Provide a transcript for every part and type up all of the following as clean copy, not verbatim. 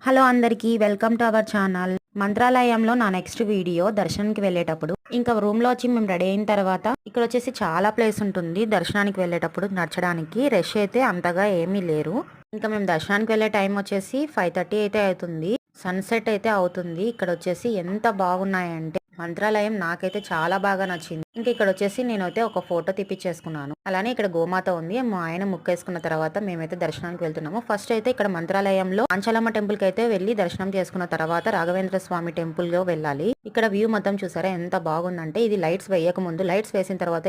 Hello అందరికీ welcome to our channel. మంత్రాలయంలో నా next video దర్శనానికి వెళ్ళేటప్పుడు ఇంకా రూమ్లో వచ్చి మేము రెడీ అయిన తర్వాత ఇక్కడ వచ్చేసి చాలా ప్లేస్ ఉంటుంది దర్శనానికి వెళ్ళేటప్పుడు నడచడానికి. రష్ అయితే అంతగా ఏమీ లేరు. ఇంకా మేము దర్శనానికి వెళ్ళే టైం వచ్చేసి 5:30 అయితే అవుతుంది. సన్సెట్ అయితే అవుతుంది. ఇక్కడ వచ్చేసి ఎంత బాగున్నాయంటే మంత్రాలయం నాకైతే చాలా బాగా నచ్చింది. ఇంకా ఇక్కడ వచ్చేసి నేనైతే ఒక ఫోటో తీపిచ్చేసుకున్నాను. అలానే ఇక్కడ గోమాత ఉంది. మా ఆయన ముక్కేసుకున్న తర్వాత మేమైతే దర్శనానికి వెళ్తున్నాము. ఫస్ట్ అయితే ఇక్కడ మంత్రాలయంలో ఆంచలమ్మ టెంపుల్ కి అయితే వెళ్లి దర్శనం చేసుకున్న తర్వాత రాఘవేంద్ర స్వామి టెంపుల్ లో వెళ్ళాలి. ఇక్కడ వ్యూ మొత్తం చూసారా ఎంత బాగుందంటే, ఇది లైట్స్ వేయక ముందు, లైట్స్ వేసిన తర్వాత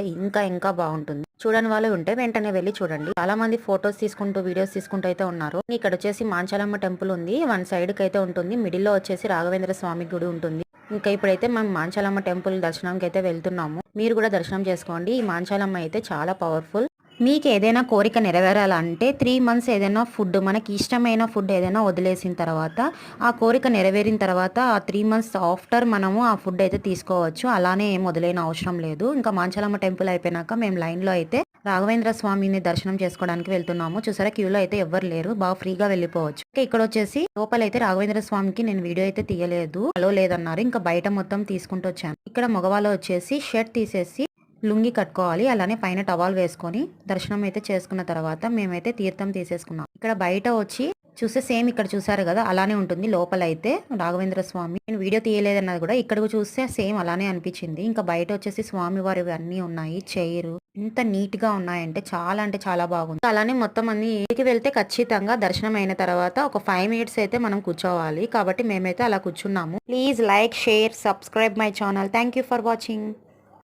ఇంకా బాగుంటుంది. చూడని వాళ్ళు ఉంటే వెంటనే వెళ్ళి చూడండి. చాలా మంది ఫొటోస్ తీసుకుంటూ వీడియోస్ తీసుకుంటూ అయితే ఉన్నారు. ఇక్కడ వచ్చేసి మాంచాలమ్మ టెంపుల్ ఉంది. వన్ సైడ్ కి అయితే ఉంటుంది. మిడిల్ లో వచ్చేసి రాఘవేంద్ర స్వామి గుడి ఉంటుంది. ఇంకా ఇప్పుడైతే మేము మాంచాలమ్మ టెంపుల్ దర్శనంకి అయితే వెళ్తున్నాము. మీరు కూడా దర్శనం చేసుకోండి. ఈ మాంచాలమ్మ అయితే చాలా పవర్ఫుల్. మీకు ఏదైనా కోరిక నెరవేరాలంటే 3 months ఏదైనా ఫుడ్, మనకి ఇష్టమైన ఫుడ్ ఏదైనా వదిలేసిన తర్వాత ఆ కోరిక నెరవేరిన తర్వాత ఆ 3 months ఆఫ్టర్ మనము ఆ ఫుడ్ అయితే తీసుకోవచ్చు. అలానే ఏం వదిలేని అవసరం లేదు. ఇంకా మాంచాలమ్మ టెంపుల్ అయిపోయినాక మేము లైన్లో అయితే రాఘవేంద్ర స్వామిని దర్శనం చేసుకోవడానికి వెళ్తున్నాము. చూసారా, క్యూలో అయితే ఎవ్వరు లేరు, బాగా ఫ్రీగా వెళ్ళిపోవచ్చు. ఇక్కడ వచ్చేసి లోపలైతే రాఘవేంద్ర స్వామికి నేను వీడియో అయితే తీయలేదు, అలో లేదన్నారు. ఇంకా బయట మొత్తం తీసుకుంటూ వచ్చాను. ఇక్కడ మగవాళ్ళు వచ్చేసి షర్ట్ తీసేసి లుంగి కట్టుకోవాలి. అలానే పైన టవాల్ వేసుకొని దర్శనం అయితే చేసుకున్న తర్వాత మేమైతే తీర్థం తీసేసుకున్నాం. ఇక్కడ బయట వచ్చి చూస్తే సేమ్ ఇక్కడ చూసారు కదా, అలానే ఉంటుంది. లోపల అయితే రాఘవేంద్ర స్వామి, నేను వీడియో తీయలేదన్నది కూడా ఇక్కడికి చూస్తే సేమ్ అలానే అనిపించింది. ఇంకా బయట వచ్చేసి స్వామి వారి అన్నీ ఉన్నాయి. చైరు ఎంత నీట్ గా ఉన్నాయంటే చాలా అంటే చాలా బాగుంది. అలానే మొత్తం అన్ని ఇంటికి వెళ్తే ఖచ్చితంగా దర్శనం అయిన తర్వాత ఒక 5 minutes అయితే మనం కూర్చోవాలి. కాబట్టి మేమైతే అలా కూర్చున్నాము. Please like, share, subscribe my channel. Thank you for watching.